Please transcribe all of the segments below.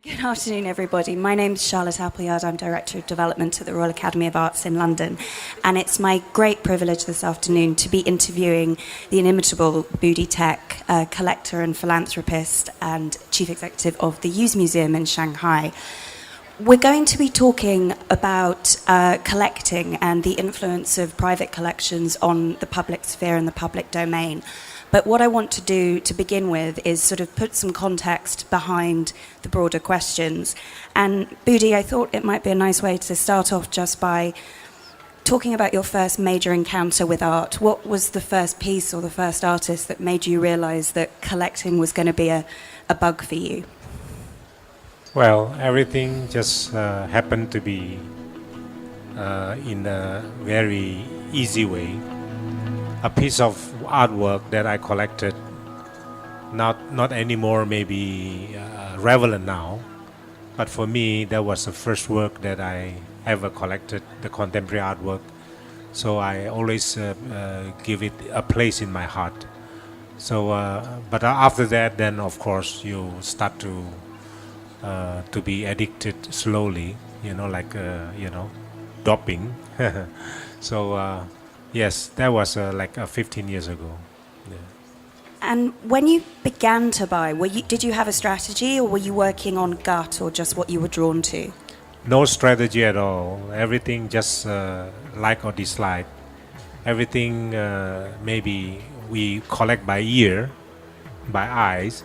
Good afternoon, everybody. My name is Charlotte Appleyard. I'm Director of Development at the Royal Academy of Arts in London. And it's my great privilege this afternoon to be interviewing the inimitable Budi Tek, collector and philanthropist and Chief Executive of the Youth Museum in Shanghai. We're going to be talking about collecting and the influence of private collections on the public sphere and the public domain. But what I want to do to begin with is sort of put some context behind the broader questions. And Budi, I thought it might be a nice way to start off just by talking about your first major encounter with art. What was the first piece or the first artist that made you realise that collecting was going to be a bug for you? Well, everything just happened to be in a very easy way. A piece of artwork that I collected, not anymore maybe relevant now, but for me that was the first work that I ever collected, the contemporary artwork. So I always give it a place in my heart. So, but after that, then of course you start to be addicted slowly, like doping. So. Yes, that was like 15 years ago. Yeah. And when you began to buy, did you have a strategy, or were you working on gut, or just what you were drawn to? No strategy at all. Everything just like or dislike. Everything maybe we collect by ear, by eyes.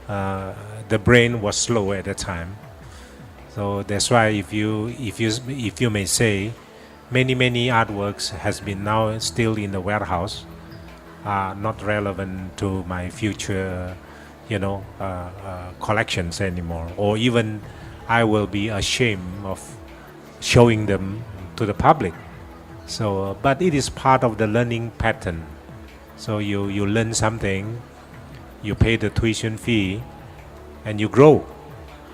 The brain was slow at the time, so that's why if you may say. Many artworks has been now still in the warehouse, not relevant to my future, collections anymore. Or even I will be ashamed of showing them to the public. So, but it is part of the learning pattern. So you learn something, you pay the tuition fee, and you grow,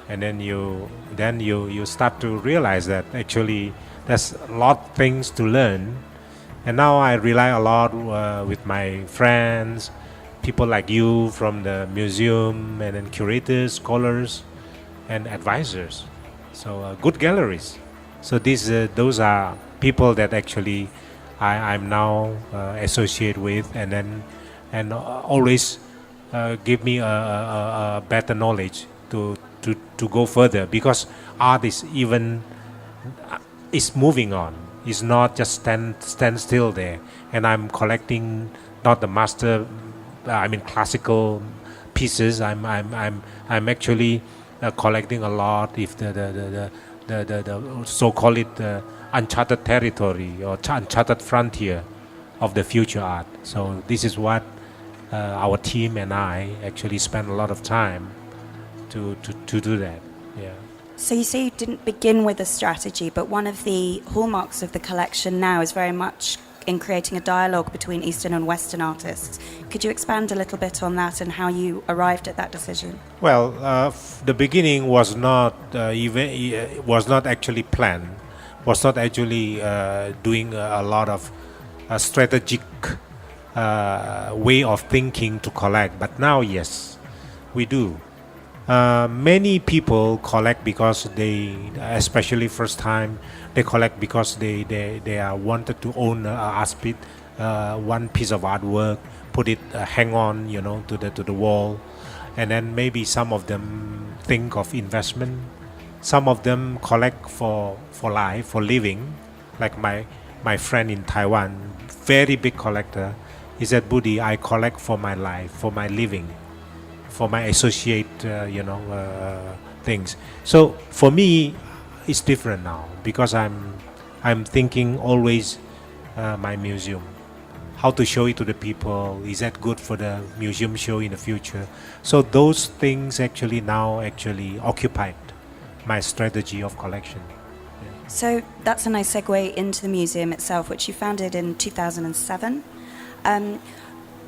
and then you start to realize that actually. There's a lot of things to learn, and now I rely a lot with my friends, people like you from the museum, and then curators, scholars, and advisors. So good galleries. So those are people that actually I'm now associate with, and always give me a better knowledge to go further, because art is even. It's moving on. It's not just stand still there. And I'm collecting not the master, classical pieces. I'm actually collecting a lot. If the so-called uncharted territory or uncharted frontier of the future art. So this is what our team and I actually spend a lot of time to do that. Yeah. So you say you didn't begin with a strategy, but one of the hallmarks of the collection now is very much in creating a dialogue between Eastern and Western artists. Could you expand a little bit on that and how you arrived at that decision? Well, the beginning was not actually planned, was not actually doing a lot of strategic way of thinking to collect. But now, yes, we do. Many people collect because especially first time, they collect because they are wanted to own one piece of artwork, put it hang on, to the wall, and then maybe some of them think of investment. Some of them collect for life, for living, like my friend in Taiwan, very big collector. He said, "Budi, I collect for my life, for my living, for my associate, things." So for me, it's different now, because I'm thinking always my museum, how to show it to the people. Is that good for the museum show in the future? So those things actually now occupied my strategy of collection. Yeah. So that's a nice segue into the museum itself, which you founded in 2007.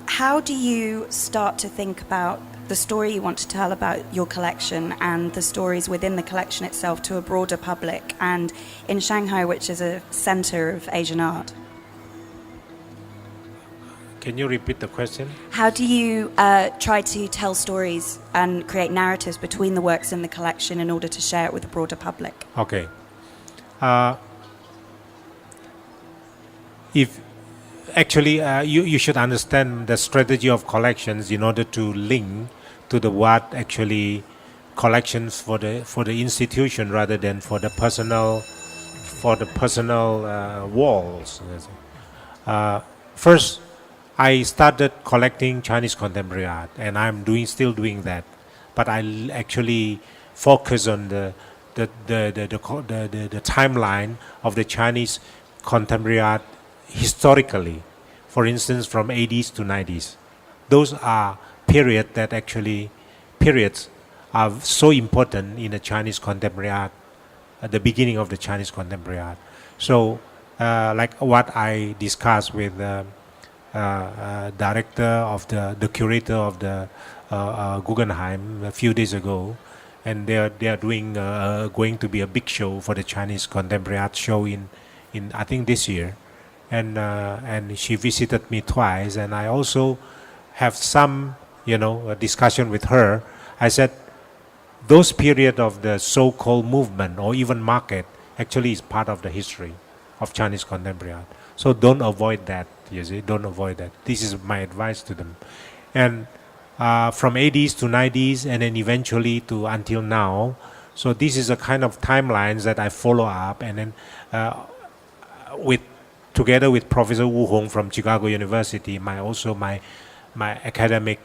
How do you start to think about the story you want to tell about your collection and the stories within the collection itself to a broader public, and in Shanghai, which is a center of Asian art? Can you repeat the question? How do you try to tell stories and create narratives between the works in the collection in order to share it with the broader public? Okay. If actually you should understand the strategy of collections in order to link to the what actually collections for the institution rather than for the personal walls. First, I started collecting Chinese contemporary art, and I'm still doing that. But I actually focus on the timeline of the Chinese contemporary art historically. For instance, from 80s to 90s. Those are periods are so important in the Chinese contemporary art, at the beginning of the Chinese contemporary art. So, like what I discussed with director of the curator of the Guggenheim a few days ago, and they are doing going to be a big show for the Chinese contemporary art show in I think this year, and she visited me twice, and I also have some a discussion with her. I said those period of the so-called movement or even market actually is part of the history of Chinese contemporary art. So don't avoid that. You see, don't avoid that. This is my advice to them. And from 80s to 90s, and then eventually to until now. So this is a kind of timelines that I follow up, and then together with Professor Wu Hong from Chicago University, my academic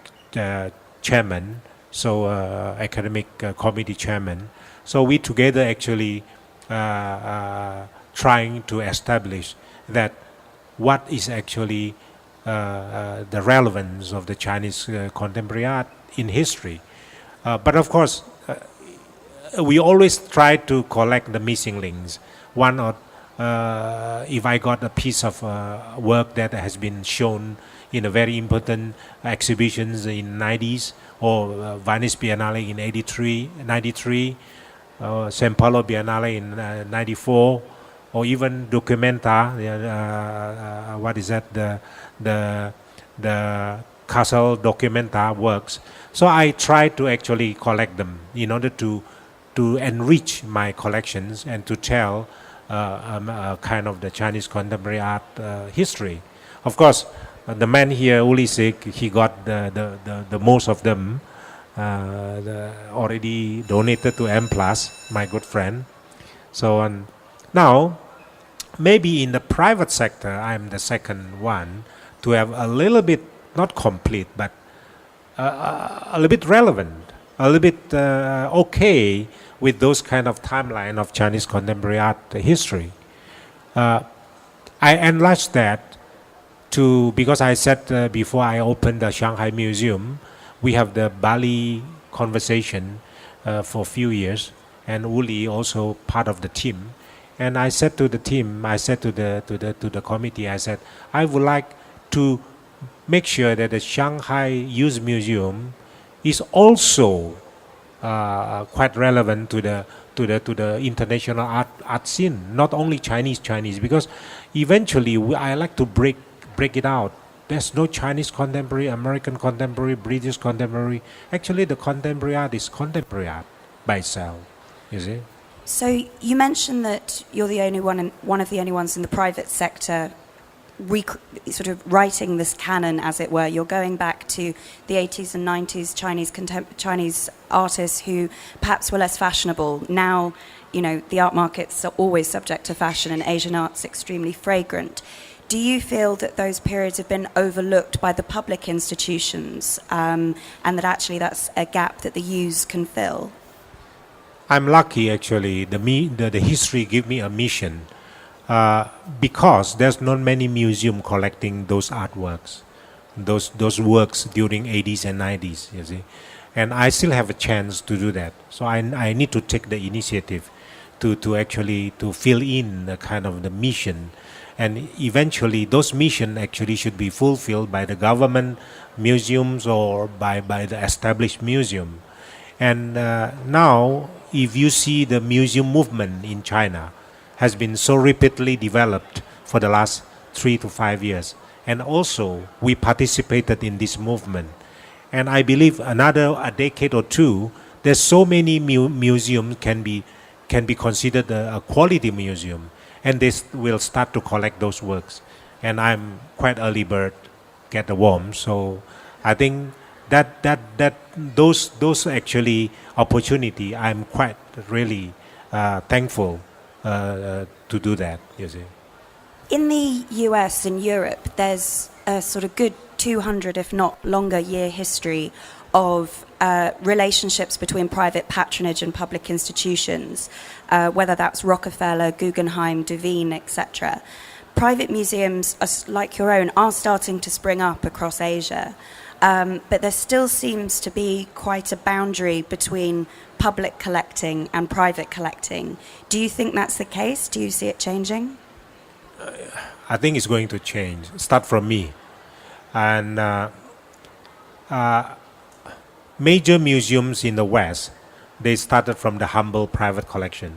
chairman, so academic committee chairman. So we together actually trying to establish that what is actually the relevance of the Chinese contemporary art in history. But of course, we always try to collect the missing links. One or if I got a piece of work that has been shown in a very important exhibitions in 90s, or Venice Biennale in 93, Sao Paulo Biennale in 94, or even Documenta, what is that, the Castle Documenta works. So I try to actually collect them in order to enrich my collections and to tell kind of the Chinese contemporary art history. Of course, the man here, Ulisik, he got the most of them already donated to M+, my good friend. So now, maybe in the private sector, I'm the second one to have a little bit, not complete, but a little bit relevant, a little bit okay with those kind of timeline of Chinese contemporary art history. I enlarged that because I said before I opened the Shanghai Museum, we have the Bali conversation for a few years, and Uli also part of the team. And I said to the team, I said to the committee, I said, I would like to make sure that the Shanghai Youth Museum is also quite relevant to the international art scene, not only Chinese, because eventually I like to break it out. There's no Chinese contemporary, American contemporary, British contemporary. Actually, the contemporary art is contemporary art by itself. You see. So you mentioned that you're the only one of the only ones in the private sector sort of writing this canon, as it were. You're going back to the 80s and 90s Chinese artists who perhaps were less fashionable. Now, the art markets are always subject to fashion, and Asian art's extremely fragrant. Do you feel that those periods have been overlooked by the public institutions, and that actually that's a gap that the youths can fill? I'm lucky, actually. The history give me a mission, because there's not many museum collecting those artworks, those works during 80s and 90s. You see, and I still have a chance to do that. So I need to take the initiative to actually to fill in the kind of the mission, and eventually those mission actually should be fulfilled by the government museums or by the established museum. And now, if you see the museum movement in China has been so rapidly developed for the last 3 to 5 years, and also we participated in this movement. And I believe another a decade or two, there's so many museums can be considered a quality museum, and they will start to collect those works. And I'm quite early bird, get the worm. So I think that those actually opportunity, I'm quite really thankful to do that. You see. In the US and Europe, there's a sort of good 200, if not longer, year history of relationships between private patronage and public institutions, whether that's Rockefeller, Guggenheim, Devine, etc. Private museums, like your own, are starting to spring up across Asia, but there still seems to be quite a boundary between public collecting and private collecting. Do you think that's the case? Do you see it changing? I think it's going to change. Start from me. And major museums in the West, they started from the humble private collection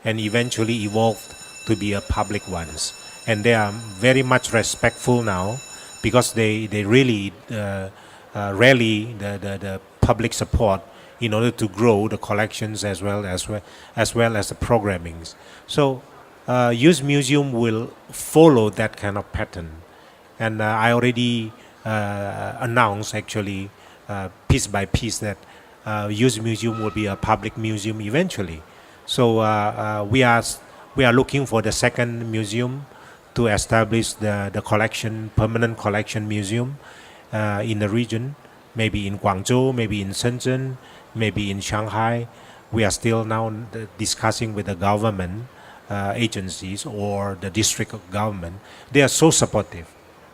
and eventually evolved to be a public ones. And they are very much respectful now because they really rally the public support in order to grow the collections as well as the programmings. So youth museum will follow that kind of pattern. And I already announced actually piece by piece that youth museum will be a public museum eventually. So we are looking for the second museum to establish the collection, permanent collection museum in the region, maybe in Guangzhou, maybe in Shenzhen, maybe in Shanghai. We are still now discussing with the government agencies or the district government. They are so supportive.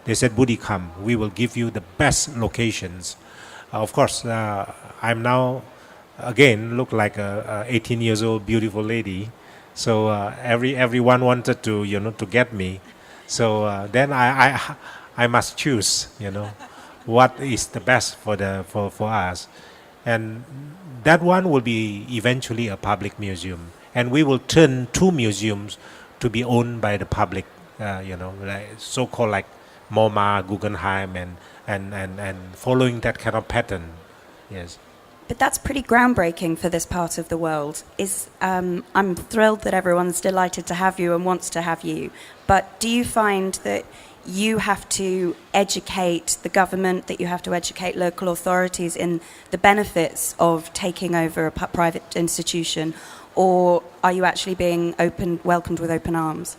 They said, Budi, come, we will give you the best locations. Of course, I'm now, again, look like a 18 years old beautiful lady. So everyone wanted to, to get me. So then I must choose, what is the best for us. And that one will be eventually a public museum. And we will turn two museums to be owned by the public, like so-called like MoMA, Guggenheim, and following that kind of pattern. Yes. But that's pretty groundbreaking for this part of the world. I'm thrilled that everyone's delighted to have you and wants to have you. But do you find that you have to educate the government, that you have to educate local authorities in the benefits of taking over a private institution, or are you actually being welcomed with open arms?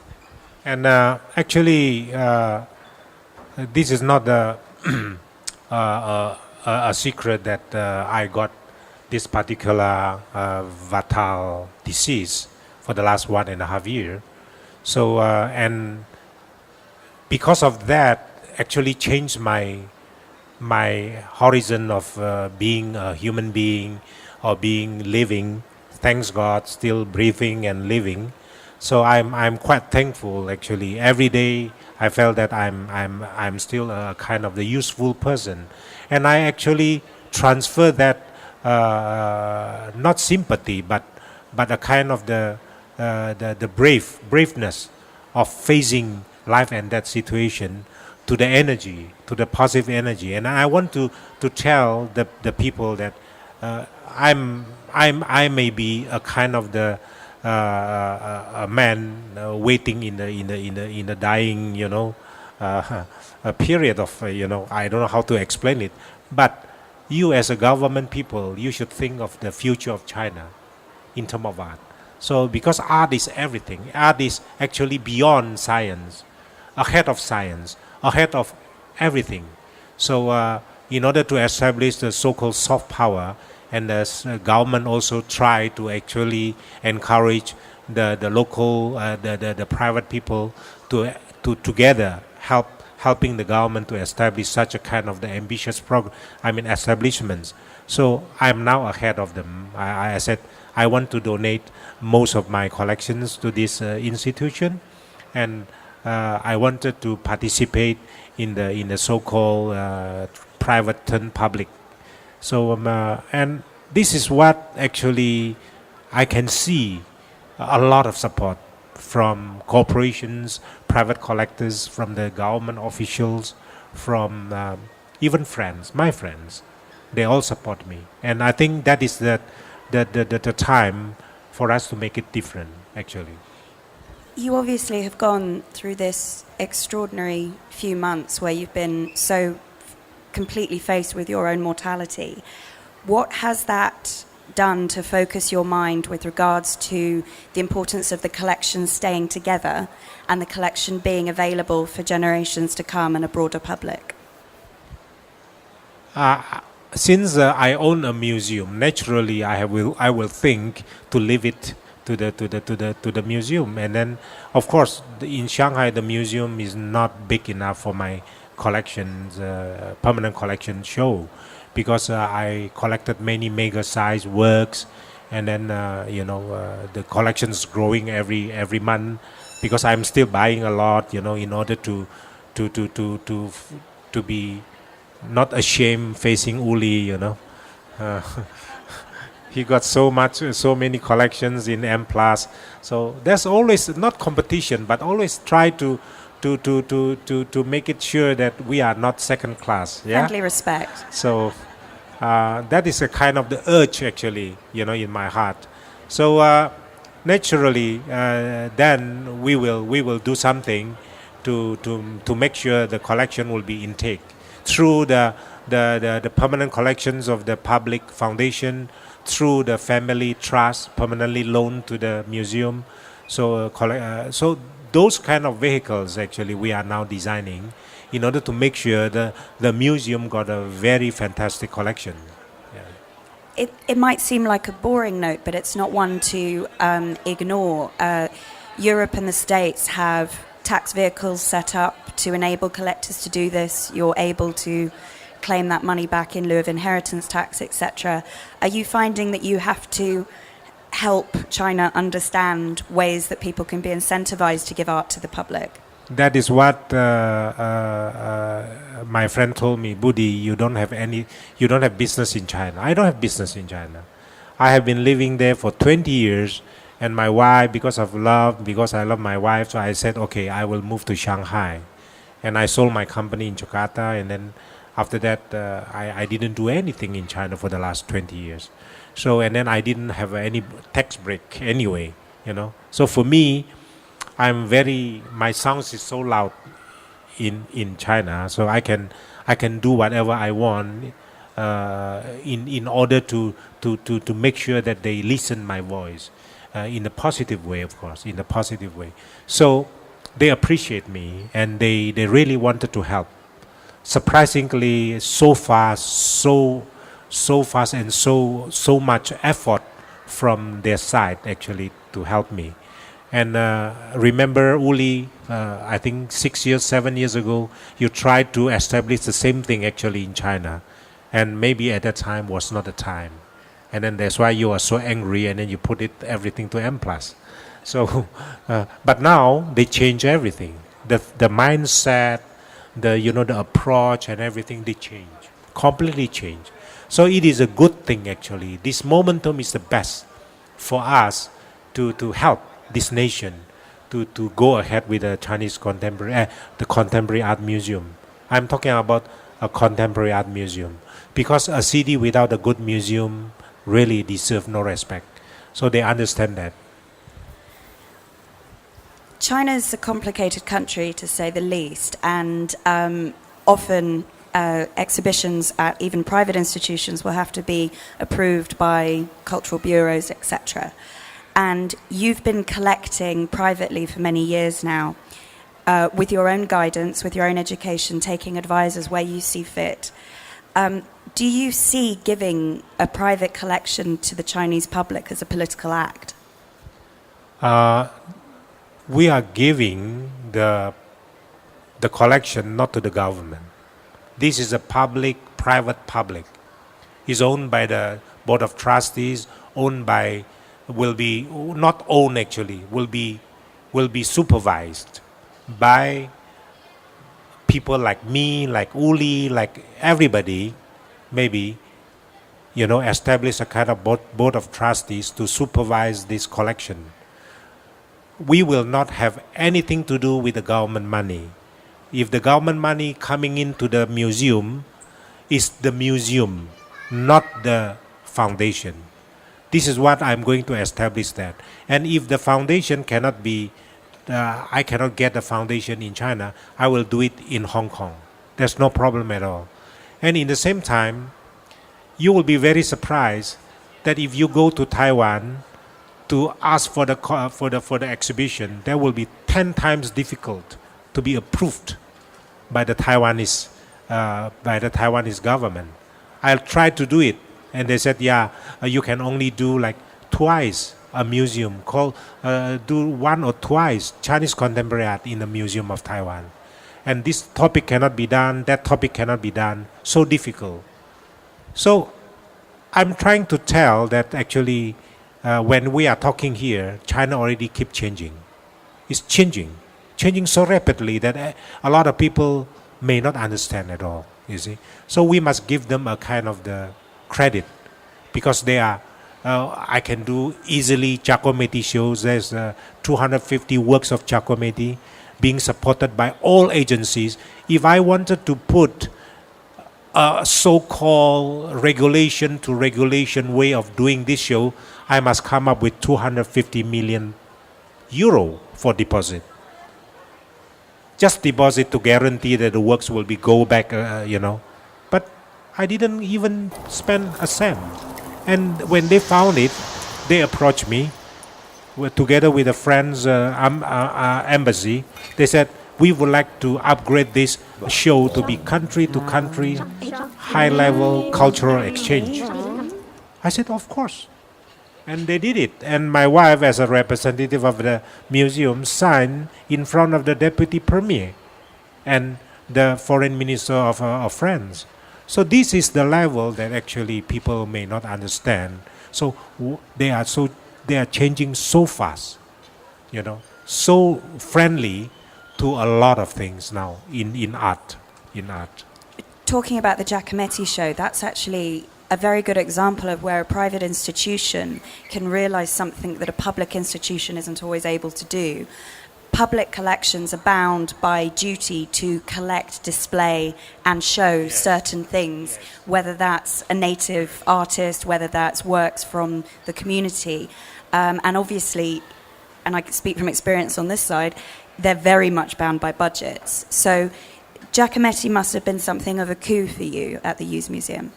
And actually, this is not a secret that I got this particular fatal disease for the last 1.5 years. So, and because of that, actually changed my horizon of being a human being or being living. Thanks God, still breathing and living. So I'm quite thankful actually. Every day I felt that I'm still a kind of the useful person, and I actually transfer that not sympathy but a kind of the braveness of facing life and death situation to the energy, to the positive energy. And I want to tell the people that I may be a kind of the a man waiting in the dying, a period of I don't know how to explain it, but you as a government people, you should think of the future of China in terms of art. So because art is everything, art is actually beyond science, ahead of science, ahead of everything. So in order to establish the so-called soft power, and the government also try to actually encourage the local, the private people to together helping the government to establish such a kind of the ambitious establishments. So I'm now ahead of them. I said I want to donate most of my collections to this institution, and I wanted to participate in the so-called private turn public. So and this is what actually I can see a lot of support from corporations, private collectors, from the government officials, from even friends, my friends. They all support me, and I think that is the time for us to make it different. Actually, You obviously have gone through this extraordinary few months where you've been so completely faced with your own mortality. What has that done to focus your mind with regards to the importance of the collection staying together and the collection being available for generations to come and a broader public? since I own a museum, naturally I will think to leave it to the museum, and then of course in Shanghai the museum is not big enough for my collections permanent collection show, because I collected many mega size works, and then the collection's growing every month, because I'm still buying a lot, in order to be not ashamed facing Uli. Uh, he got so many collections in M plus. So there's always not competition, but always try to make it sure that we are not second class. Yeah. Friendly respect. So that is a kind of the urge actually, in my heart. So naturally, then we will do something to make sure the collection will be intake through the permanent collections of the public foundation, through the family trust permanently loaned to the museum. So so those kind of vehicles actually we are now designing in order to make sure the museum got a very fantastic collection. It might seem like a boring note, but it's not one to ignore. Europe and the States have tax vehicles set up to enable collectors to do this. You're able to claim that money back in lieu of inheritance tax, etc. Are you finding that you have to help China understand ways that people can be incentivized to give art to the public? That is what my friend told me, Budi, you don't have business in China. I don't have business in China. I have been living there for 20 years, and my wife, because I love my wife, so I said, okay, I will move to Shanghai. And I sold my company in Jakarta, and then after that, I didn't do anything in China for the last 20 years. So, and then I didn't have any tax break anyway, So for me, my sounds is so loud in China, so I can do whatever I want in order to make sure that they listen my voice in a positive way, of course, in a positive way. So they appreciate me, and they really wanted to help. Surprisingly, so fast, and so much effort from their side actually to help me. And remember, Uli, I think 7 years ago, you tried to establish the same thing actually in China, and maybe at that time was not the time, and then that's why you are so angry, and then you put everything to M plus. So, but now they change everything. The mindset, the approach and everything, they change, completely change. So it is a good thing actually. This momentum is the best for us to help this nation to go ahead with the Chinese the contemporary art museum. I'm talking about a contemporary art museum, because a city without a good museum really deserves no respect. So they understand that. China is a complicated country, to say the least, and often exhibitions at even private institutions will have to be approved by cultural bureaus, etc. And you've been collecting privately for many years now, with your own guidance, with your own education, taking advisors where you see fit. Do you see giving a private collection to the Chinese public as a political act? We are giving the collection not to the government. This is a private public. It's owned by the Board of Trustees, will be supervised by people like me, like Uli, like everybody, maybe, establish a kind of board of trustees to supervise this collection. we will not have anything to do with the government money. If the government money coming into the museum is the museum, not the foundation. This is what I'm going to establish that. And if the foundation cannot be, I cannot get the foundation in China, I will do it in Hong Kong. There's no problem at all. And in the same time, you will be very surprised that if you go to Taiwan to ask for the exhibition, that will be 10 times difficult to be approved by the Taiwanese government. I tried to do it, and they said, yeah, you can only do like twice a museum, do one or twice Chinese contemporary art in the Museum of Taiwan. And this topic cannot be done, that topic cannot be done, so difficult. So I'm trying to tell that actually when we are talking here, China already keep changing. It's changing so rapidly that a lot of people may not understand at all, you see. So we must give them a kind of the credit because they are, I can do easily Giacometti shows. There's 250 works of Giacometti being supported by all agencies. If I wanted to put a so-called regulation to regulation way of doing this show, I must come up with 250 million euro for deposit. Just deposit to guarantee that the works will be go back, But I didn't even spend a cent. And when they found it, they approached me together with a friend's embassy. They said, we would like to upgrade this show to be country to country, high level cultural exchange. I said, of course. And they did it. And my wife, as a representative of the museum, signed in front of the deputy premier and the foreign minister of France. So this is the level that actually people may not understand. So they are changing so fast, so friendly to a lot of things now in art. Talking about the Giacometti show, that's actually a very good example of where a private institution can realize something that a public institution isn't always able to do. Public collections are bound by duty to collect, display, and show certain things, whether that's a native artist, whether that's works from the community. And obviously, and I can speak from experience on this side, they're very much bound by budgets. So Giacometti must have been something of a coup for you at the Youth Museum.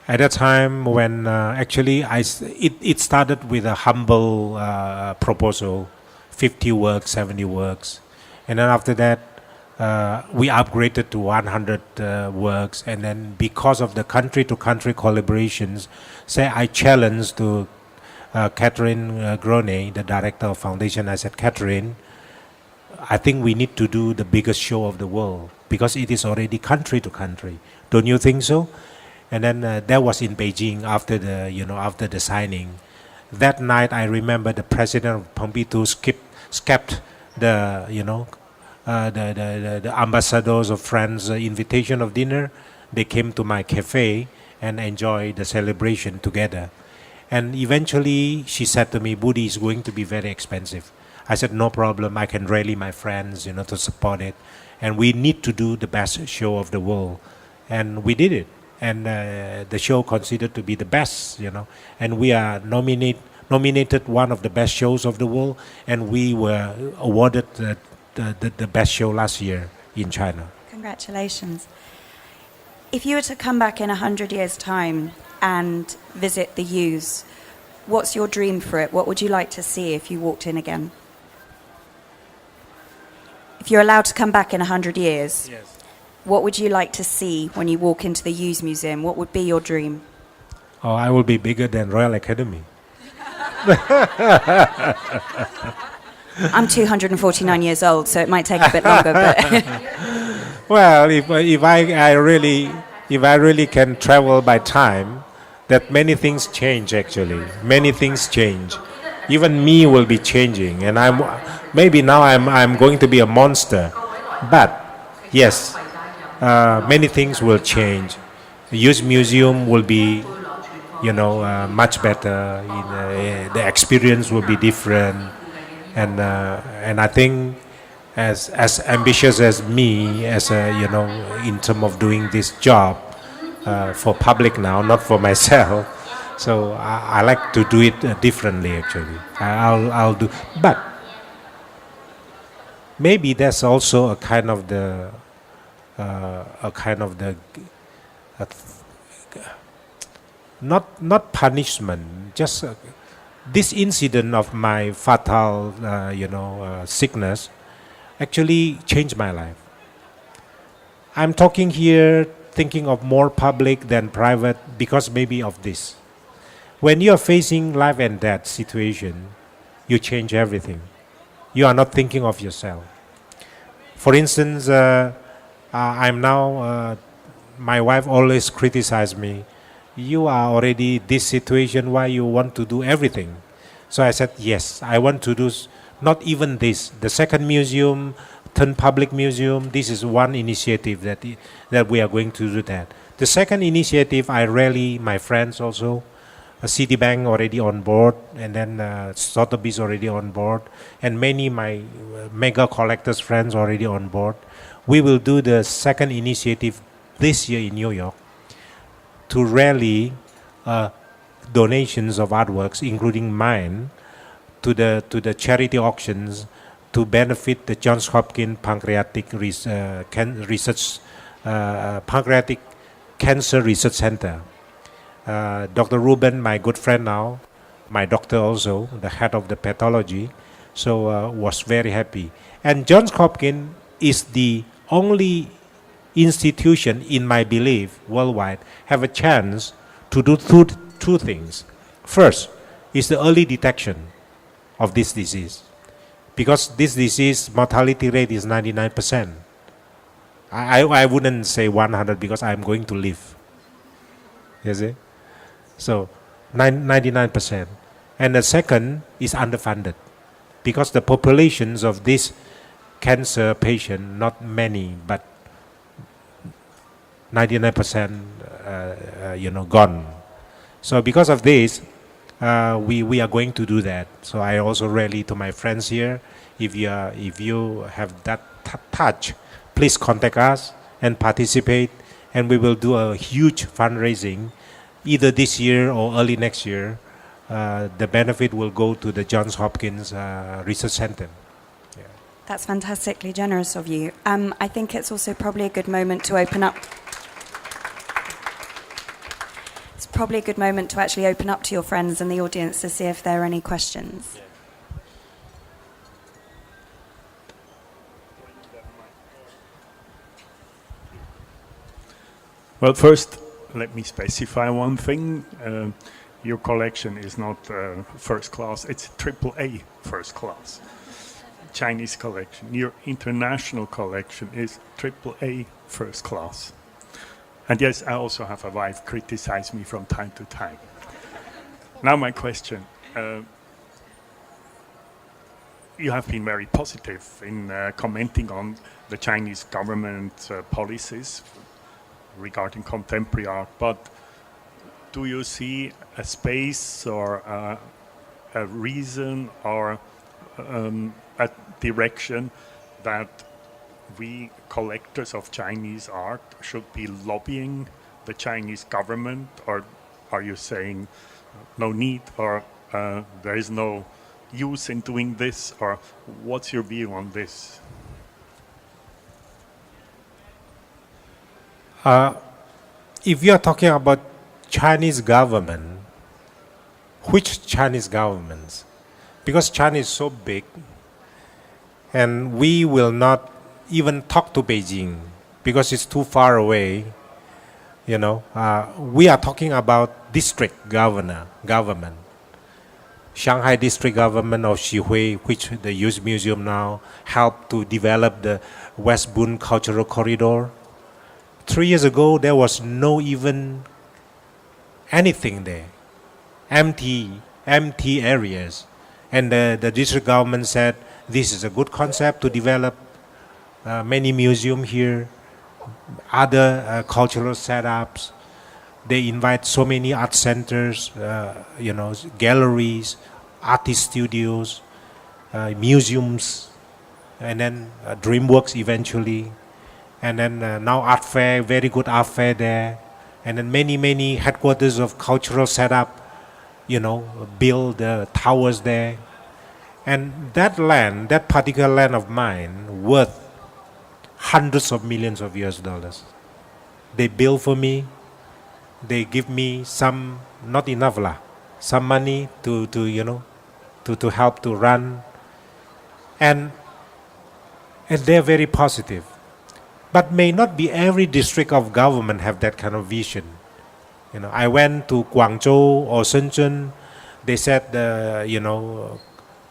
At that time when actually it started with a humble proposal, 50 works, 70 works. And then after that, we upgraded to 100 works. And then because of the country-to-country collaborations, I challenged to Catherine Grone, the director of foundation. I said, Catherine, I think we need to do the biggest show of the world because it is already country-to-country. Don't you think so? And then that was in Beijing after the signing. That night, I remember the president of Pompidou skipped the ambassadors of France invitation of dinner. They came to my cafe and enjoyed the celebration together. And eventually, she said to me, Budi is going to be very expensive. I said, no problem. I can rally my friends, to support it. And we need to do the best show of the world. And we did it. And the show considered to be the best, and we are nominated one of the best shows of the world, and we were awarded the best show last year in China. Congratulations. If you were to come back in 100 years' time and visit the youths, what's your dream for it? What would you like to see if you walked in again? If you're allowed to come back in 100 years, yes. What would you like to see when you walk into the Youth Museum? What would be your dream? Oh, I will be bigger than Royal Academy. I'm 249 years old, so it might take a bit longer. But Well, if I really can travel by time, that many things change actually. Many things change. Even me will be changing, and maybe now I'm going to be a monster, but yes. Many things will change. The Youth Museum will be, much better. The experience will be different. and I think as ambitious as me, as a, in terms of doing this job for public now, not for myself. So I like to do it differently. Actually, I'll do, but maybe that's also a kind of the uh, not punishment, just this incident of my fatal sickness actually changed my life. I'm talking here thinking of more public than private because maybe of this. When you are facing life and death situation, you change everything. You are not thinking of yourself. For instance, I'm now, my wife always criticized me. You are already this situation, why you want to do everything? So I said, yes, I want to do not even this. The second museum, turn public museum, this is one initiative that we are going to do that. The second initiative, I rally my friends also. Citibank already on board, and then Sotheby's already on board, and many my mega collectors friends already on board. We will do the second initiative this year in New York to rally donations of artworks, including mine, to the charity auctions to benefit the Johns Hopkins Pancreatic Cancer Research Center. Dr. Ruben, my good friend now, my doctor also, the head of the pathology, so was very happy. And Johns Hopkins is the only institution, in my belief, worldwide, have a chance to do two things. First is the early detection of this disease, because this disease mortality rate is 99%. I wouldn't say 100 because I'm going to live. You see? So 99%. And the second is underfunded, because the populations of this cancer patient, not many, but 99% gone. So because of this, we are going to do that. So I also rally to my friends here, if you have that touch, please contact us and participate, and we will do a huge fundraising either this year or early next year. The benefit will go to the Johns Hopkins Research Center. Yeah. That's fantastically generous of you. I think it's also probably a good moment to open up. It's probably a good moment to actually open up to your friends and the audience to see if there are any questions. Well, first, let me specify one thing. Your collection is not first class, it's AAA first class. Chinese collection. Your international collection is AAA first class. And yes, I also have a wife criticize me from time to time. Now my question. You have been very positive in commenting on the Chinese government policies regarding contemporary art, but do you see a space or a reason or a direction that we collectors of Chinese art should be lobbying the Chinese government, or are you saying no need, or there is no use in doing this, or what's your view on this? If you are talking about Chinese government, which Chinese governments? Because China is so big, and we will not even talk to Beijing because it's too far away. We are talking about district government. Shanghai district government of Xihui, which the Youth Museum now helped to develop the West Bund Cultural Corridor. 3 years ago, there was no even anything there, empty areas. And the district government said, this is a good concept to develop many museums here, other cultural setups. They invite so many art centers, galleries, artist studios. museums, and then DreamWorks eventually, and then now art fair, very good art fair there, and then many headquarters of cultural setup, build towers there. And that land, that particular land of mine, worth hundreds of millions of US dollars. They build for me, they give me some, not enough lah, some money to help to run. And they're very positive. But may not be every district of government have that kind of vision. I went to Guangzhou or Shenzhen. They said,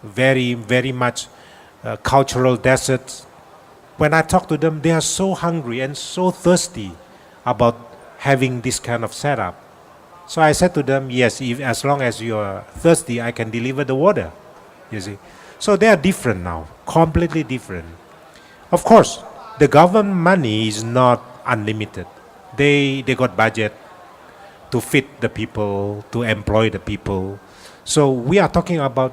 very much cultural deserts. When I talk to them, they are so hungry and so thirsty about having this kind of setup. So I said to them, yes, as long as you are thirsty, I can deliver the water. You see. So they are different now, completely different. Of course, the government money is not unlimited. They got budget to feed the people, to employ the people. So we are talking about,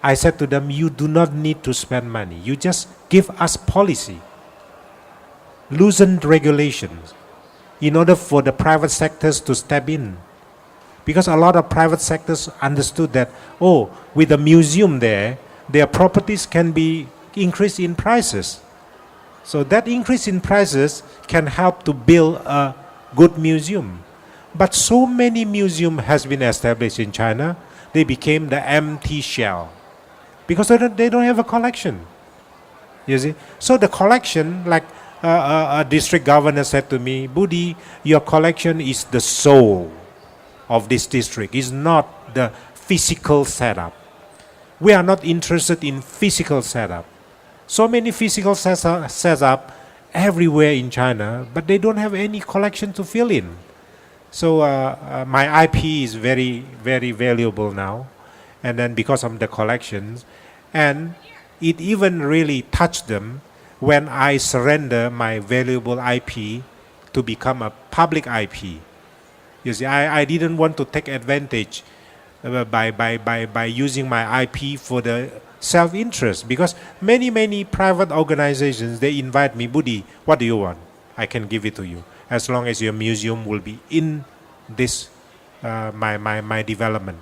I said to them, you do not need to spend money. You just give us policy, loosen regulations in order for the private sectors to step in. Because a lot of private sectors understood that, with the museum there, their properties can be increased in prices. So that increase in prices can help to build a good museum. But so many museums has been established in China, they became the empty shell. Because they don't have a collection. You see? So the collection, like a district governor said to me, Budi, your collection is the soul of this district. It's not the physical setup. We are not interested in physical setup. So many physical setup everywhere in China, but they don't have any collection to fill in. So my IP is very, very valuable now. And then because of the collections, and it even really touched them when I surrender my valuable IP to become a public IP. You see, I didn't want to take advantage by using my IP for the self-interest, because many private organizations, they invite me, Budi, what do you want? I can give it to you, as long as your museum will be in this my development.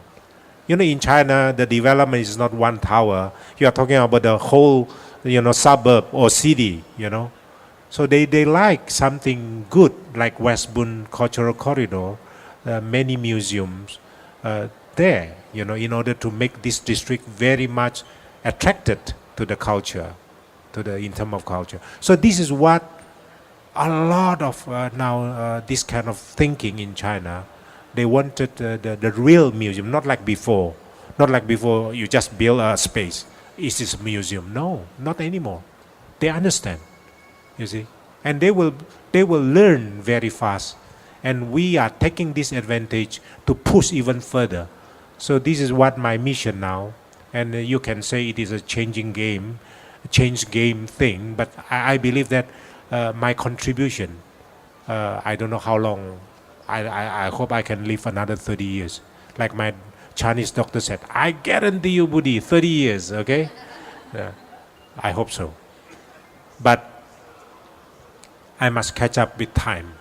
In China, the development is not one tower. You are talking about the whole, suburb or city, So they like something good, like West Bund Cultural Corridor, many museums there, in order to make this district very much attracted to the culture, in terms of culture. So this is what a lot of now this kind of thinking in China. They wanted the real museum, not like before. Not like before you just build a space. Is this a museum? No, not anymore. They understand, you see. And they will learn very fast. And we are taking this advantage to push even further. So this is what my mission now. And you can say it is a change game thing. But I believe that my contribution, I don't know how long, I hope I can live another 30 years. Like my Chinese doctor said, I guarantee you, Budi, 30 years, okay? I hope so. But I must catch up with time.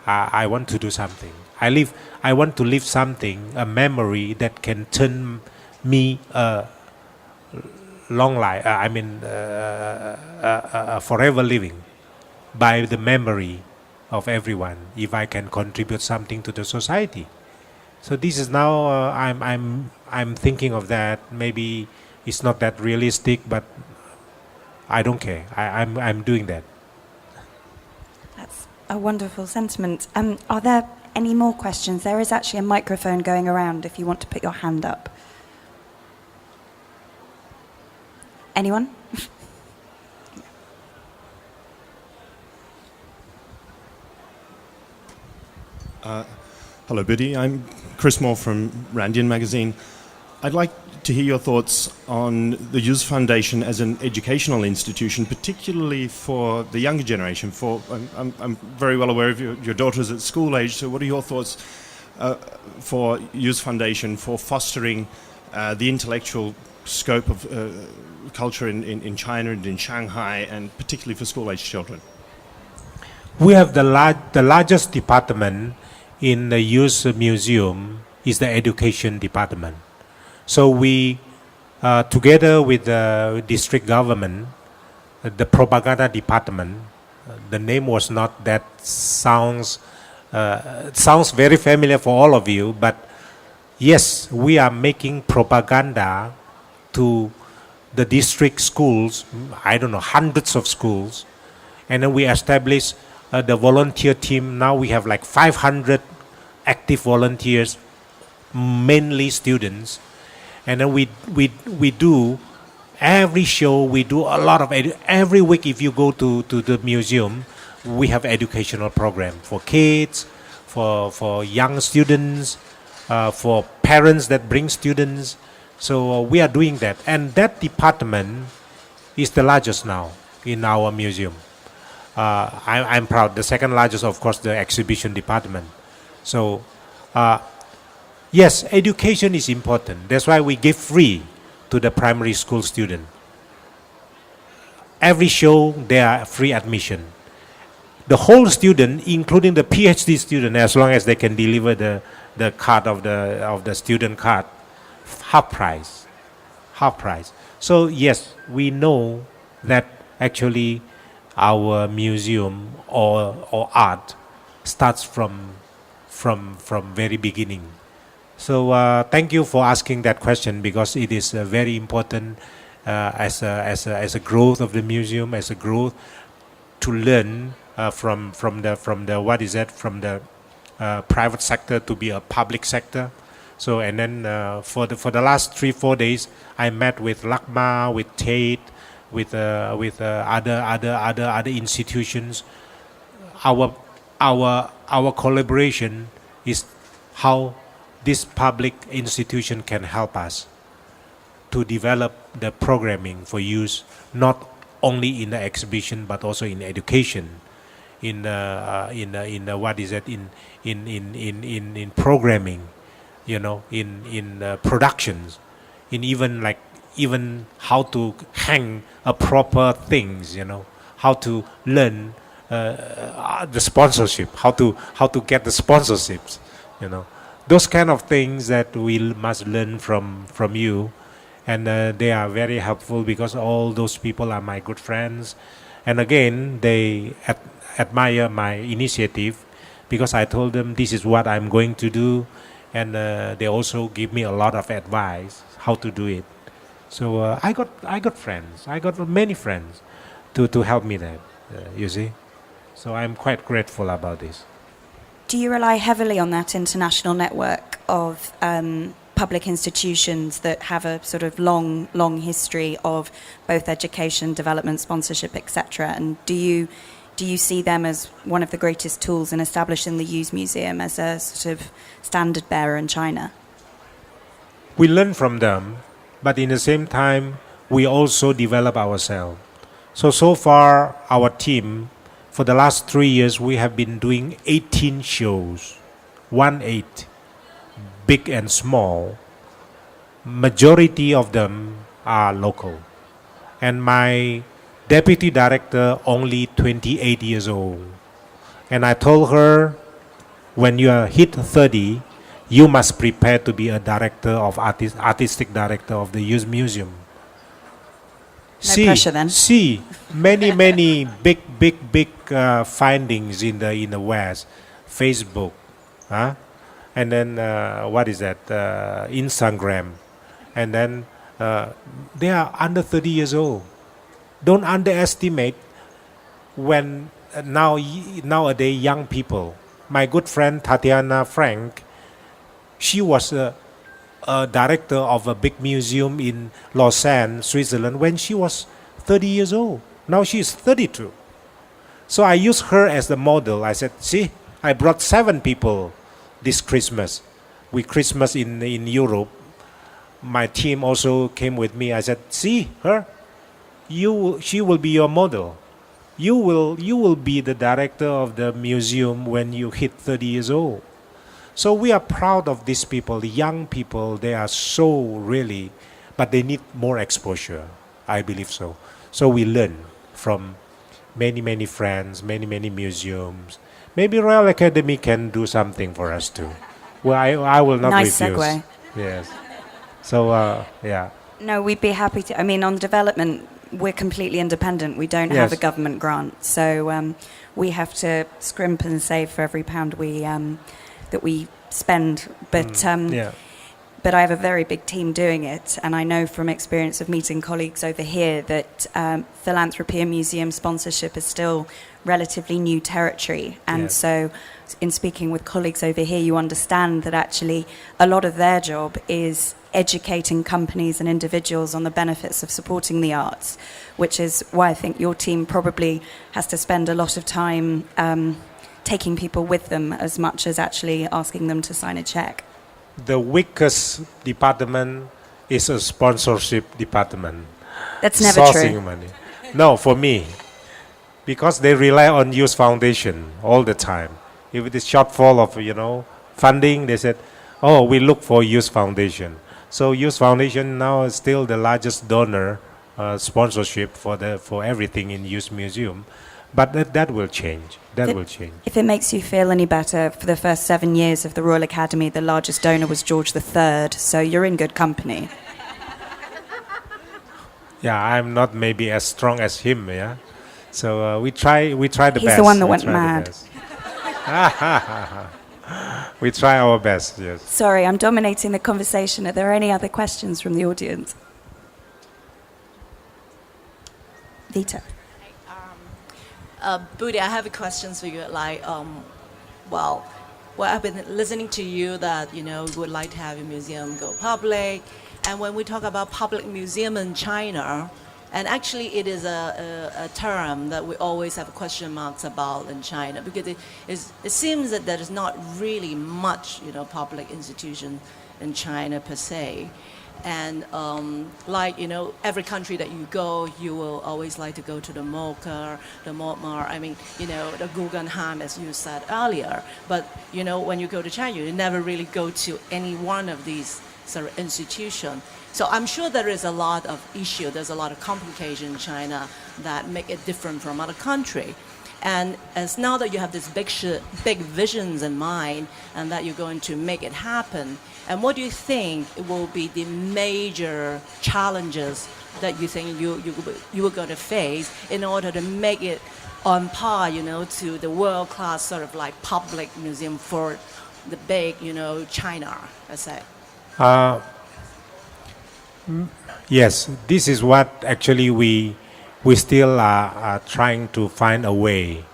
I want to do something. I want to leave something, a memory that can turn me a long life, forever living by the memory of everyone, if I can contribute something to the society. So this is now I'm thinking of that. Maybe it's not that realistic, but I don't care. I'm doing that. That's a wonderful sentiment. Are there any more questions? There is actually a microphone going around if you want to put your hand up. Anyone? Hello, Budi. I'm Chris Moore from Randian magazine. I'd like to hear your thoughts on the Youth Foundation as an educational institution, particularly for the younger generation. I'm very well aware of your daughter's at school age, so what are your thoughts for Youth Foundation for fostering the intellectual scope of culture in China and in Shanghai, and particularly for school-aged children? We have the largest department in the youth museum is the education department. So we, together with the district government, the propaganda department, the name was not that sounds very familiar for all of you, but yes, we are making propaganda to the district schools, I don't know, hundreds of schools, and then we establish the volunteer team. Now we have like 500 active volunteers, mainly students, and then we do every show. We do a lot of every week. If you go to the museum, we have educational program for kids, for young students, for parents that bring students. So we are doing that, and that department is the largest now in our museum. I'm proud. The second largest, of course, the exhibition department. So, yes, education is important. That's why we give free to the primary school student. Every show, there are free admission. The whole student, including the PhD student, as long as they can deliver the card of the student card, half price. So yes, we know that actually our museum or art starts from very beginning. So thank you for asking that question, because it is very important as a growth of the museum, as a growth to learn from the private sector to be a public sector. So and then for the last 3-4 days, I met with LACMA, with Tate, with other institutions. Our collaboration is how this public institution can help us to develop the programming for use, not only in the exhibition but also in education, in programming, in productions, in even how to hang a proper things, how to learn the sponsorship, how to get the sponsorships, those kind of things that we must learn from you, and they are very helpful because all those people are my good friends, and again they admire my initiative because I told them this is what I'm going to do, and they also give me a lot of advice how to do it. So I got friends. I got many friends to help me there. You see, so I'm quite grateful about this. Do you rely heavily on that international network of public institutions that have a sort of long history of both education, development, sponsorship, etc.? And do you see them as one of the greatest tools in establishing the Youth Museum as a sort of standard bearer in China? We learn from them, but in the same time, we also develop ourselves. So far, our team, for the last 3 years, we have been doing 18 shows, 18, big and small. Majority of them are local. And my deputy director, only 28 years old. And I told her, when you are hit 30, you must prepare to be a director of artistic director of the Youth Museum. No pressure then. See many big findings in the West, Facebook, and then what is that? Instagram, and then they are under 30 years old. Don't underestimate when nowadays young people. My good friend Tatiana Frank, she was a director of a big museum in Lausanne, Switzerland, when she was 30 years old. Now she is 32. So I used her as the model. I said, see, I brought 7 people this Christmas. We Christmas in Europe. My team also came with me. I said, see her, she will be your model. You will be the director of the museum when you hit 30 years old. So we are proud of these people, the young people. They are so really but they need more exposure. I believe so. So we learn from many friends, many museums. Maybe Royal Academy can do something for us too. Well, I will not Nice refuse. segue. Yes. So yeah. No, we'd be happy to. I mean, on development, we're completely independent. We don't have Yes. a government grant, so we have to scrimp and save for every pound that we spend. But Yeah. but I have a very big team doing it, and I know from experience of meeting colleagues over here that philanthropy and museum sponsorship is still relatively new territory. And Yes. so in speaking with colleagues over here, you understand that actually a lot of their job is educating companies and individuals on the benefits of supporting the arts, which is why I think your team probably has to spend a lot of time taking people with them as much as actually asking them to sign a check. The weakest department is a sponsorship department. That's never Sourcing true. money. No, for me, because they rely on Youth Foundation all the time. If it is shortfall of funding, they said, "Oh, we look for Youth Foundation." So Youth Foundation now is still the largest donor sponsorship for everything in Youth Museum, but that will change. That will change. If it makes you feel any better, for the first 7 years of the Royal Academy, the largest donor was George III, so you're in good company. Yeah, I'm not maybe as strong as him. Yeah, so we try the best. He's the one that We went try the mad. best. We try our best. Yes. Sorry, I'm dominating the conversation. Are there any other questions from the audience? Vita. Budi, I have a question for you. Well, I've been listening to you that you would like to have your museum go public, and when we talk about public museum in China, and actually it is a term that we always have question marks about in China because it seems that there is not really much public institution in China per se. And every country that you go, you will always like to go to the Mocha, the Montmartre, the Guggenheim, as you said earlier. But, when you go to China, you never really go to any one of these sort of institutions. So I'm sure there is a lot of issue, there's a lot of complication in China that make it different from other country. And as now that you have this big visions in mind and that you're going to make it happen, and what do you think will be the major challenges that you think you are going to face in order to make it on par, to the world-class sort of like public museum for the big, China, let's say? Yes, this is what actually we still are trying to find a way,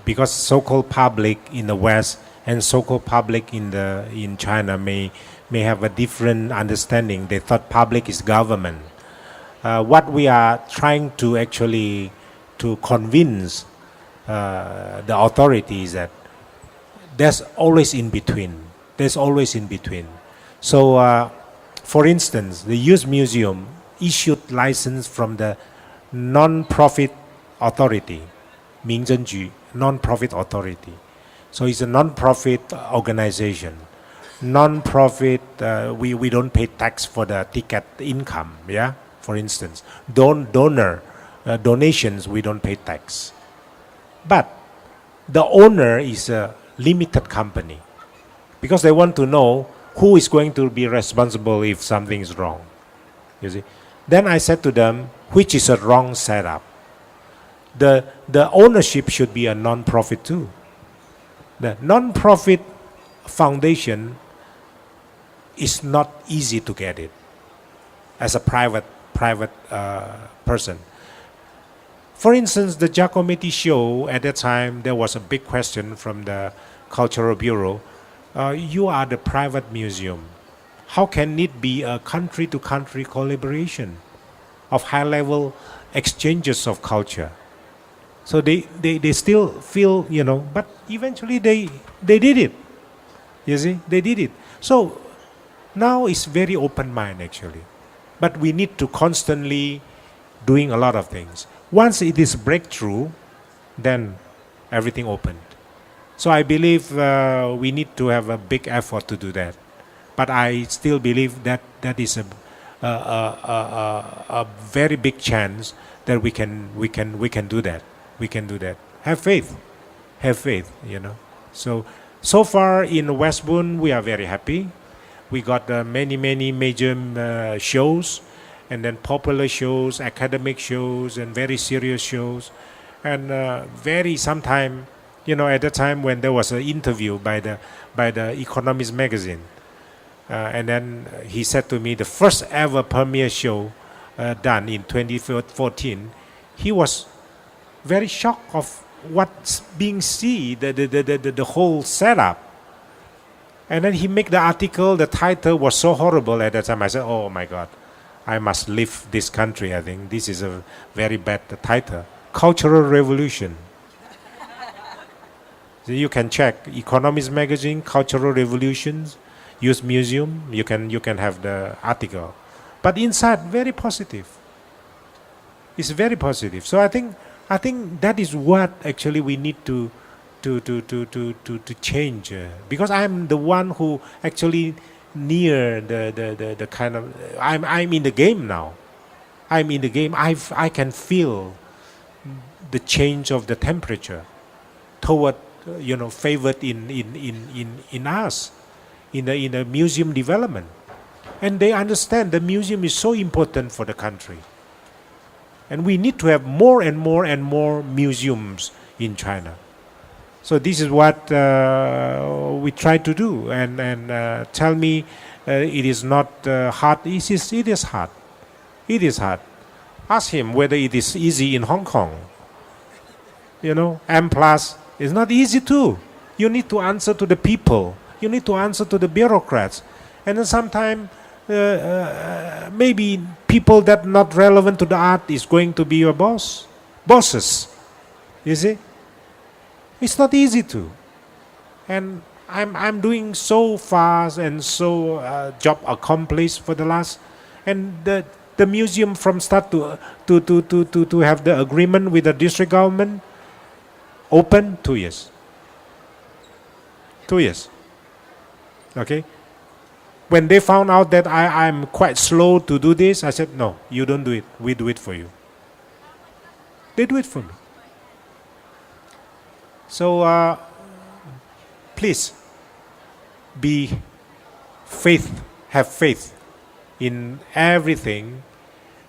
because so-called public in the West and so-called public in China may have a different understanding. They thought public is government. What we are trying to actually to convince the authorities that there's always in between. There's always in between. So, for instance, the Youth Museum issued license from the non-profit authority, Mingzhenju, non-profit authority. So it's a non-profit organization. Non-profit, we don't pay tax for the ticket income, yeah? For instance, donations, we don't pay tax. But the owner is a limited company because they want to know who is going to be responsible if something is wrong, you see. Then I said to them, which is a wrong setup. The ownership should be a non-profit too. The non-profit foundation is not easy to get it as a private person. For instance, the Giacometti show, at that time, there was a big question from the Cultural Bureau. You are the private museum. How can it be a country-to-country collaboration of high-level exchanges of culture? So they still feel, but eventually they did it. You see, they did it. So now it's very open mind actually. But we need to constantly doing a lot of things. Once it is breakthrough, then everything opened. So I believe we need to have a big effort to do that. But I still believe that is a very big chance that we can do that. We can do that. Have faith. Have faith. So far in Westbourne, we are very happy. We got many major shows, and then popular shows, academic shows, and very serious shows, and very sometime, at the time when there was an interview by the Economist magazine, and then he said to me, the first ever premiere show done in 2014, he was very shocked of what's being seen, the whole setup. And then he made the article, the title was so horrible at that time. I said, oh my God, I must leave this country. I think this is a very bad title. Cultural Revolution. So you can check Economist magazine, Cultural Revolutions, Youth Museum. You can have the article. But inside, very positive. It's very positive. So I think that is what actually we need to change, because I'm the one who actually near the kind of I'm in the game now. I'm in the game. I can feel the change of the temperature toward favored in us in the museum development, and they understand the museum is so important for the country, and we need to have more and more museums in China. So this is what we try to do, and tell me it is not hard. It is hard. It is hard. Ask him whether it is easy in Hong Kong. M+ is not easy too. You need to answer to the people. You need to answer to the bureaucrats, and then sometimes maybe people that not relevant to the art is going to be your bosses. You see. It's not easy to, and I'm doing so fast and so job accomplished for the last, and the museum from start to have the agreement with the district government open 2 years. 2 years. Okay. When they found out that I'm quite slow to do this, I said, no, you don't do it. We do it for you. They do it for me. So please have faith in everything,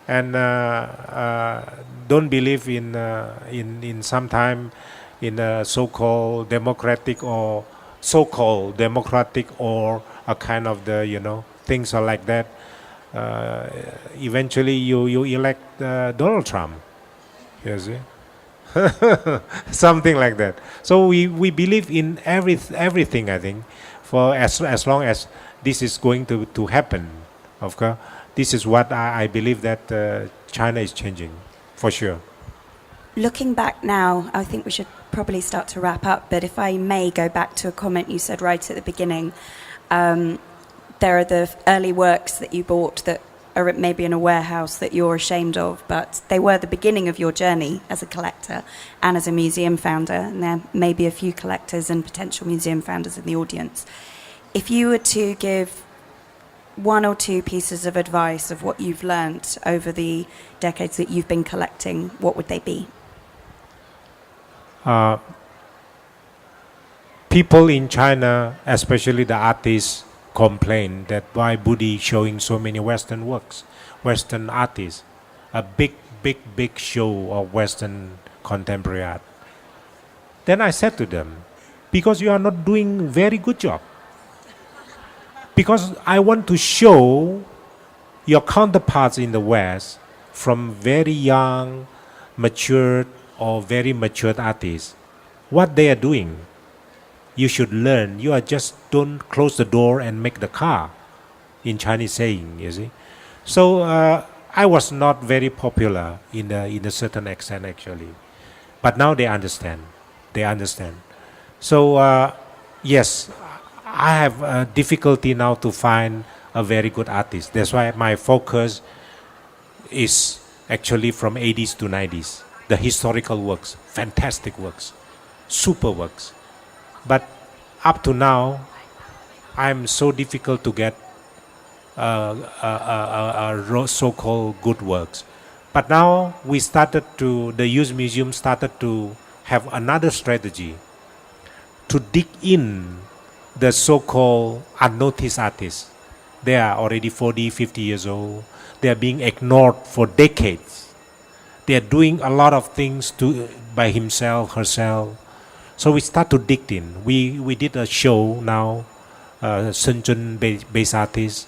and don't believe in sometime in a so-called democratic or a kind of the things are like that. Eventually you elect Donald Trump. You see. Something like that. So we believe in everything, I think, for as long as this is going to happen. Of course, this is what I believe that China is changing, for sure. Looking back now, I think we should probably start to wrap up, but if I may go back to a comment you said right at the beginning. There are the early works that you bought that are maybe in a warehouse that you're ashamed of, but they were the beginning of your journey as a collector and as a museum founder, and there may be a few collectors and potential museum founders in the audience. If you were to give one or two pieces of advice of what you've learnt over the decades that you've been collecting, what would they be? People in China, especially the artists, complain that why Budi showing so many Western works, Western artists, a big show of Western contemporary art. Then I said to them, because you are not doing very good job. Because I want to show your counterparts in the West from very young, matured or very matured artists, what they are doing. You should learn. You are just don't close the door and make the car, in Chinese saying, you see. So I was not very popular in a certain extent actually, but now they understand. They understand. So yes, I have a difficulty now to find a very good artist. That's why my focus is actually from 80s to 90s. The historical works, fantastic works, super works. But up to now, I'm so difficult to get so-called good works. But now the youth museum started to have another strategy to dig in the so-called unnoticed artists. They are already 40, 50 years old. They are being ignored for decades. They are doing a lot of things by himself, herself. So we start to dig in. We did a show now, Shenzhen-based artist,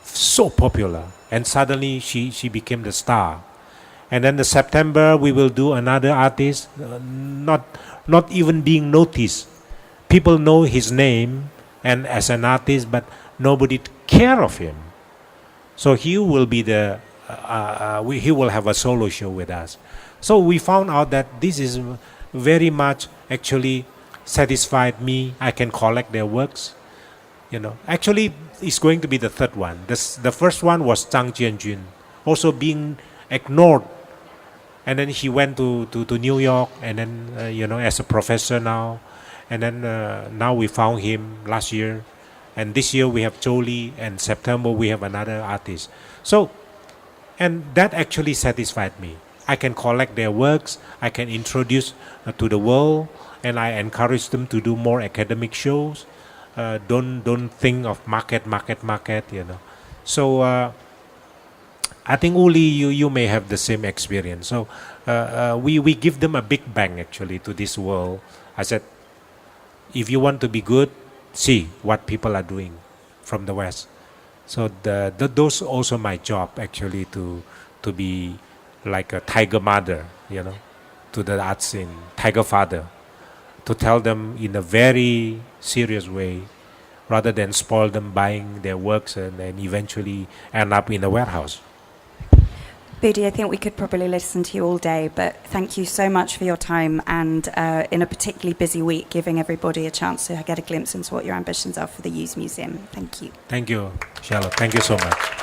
so popular. And suddenly she became the star. And then in September we will do another artist, not even being noticed. People know his name and as an artist, but nobody care of him. So he will be he will have a solo show with us. So we found out that this is very much actually satisfied me. I can collect their works. Actually, it's going to be the third one. The first one was Zhang Jianjun, also being ignored. And then he went to New York, and then as a professor now. And then now we found him last year. And this year we have Jolie, and September we have another artist. So, and that actually satisfied me. I can collect their works, I can introduce to the world, and I encourage them to do more academic shows. Don't think of market. So I think Uli, you may have the same experience. So we give them a big bang actually to this world. I said, if you want to be good, see what people are doing from the West. So those also my job actually to be like a tiger mother, to the art scene, tiger father, to tell them in a very serious way, rather than spoil them buying their works and then eventually end up in a warehouse. Budi, I think we could probably listen to you all day, but thank you so much for your time and in a particularly busy week, giving everybody a chance to get a glimpse into what your ambitions are for the Youth Museum. Thank you. Thank you, Charlotte. Thank you so much.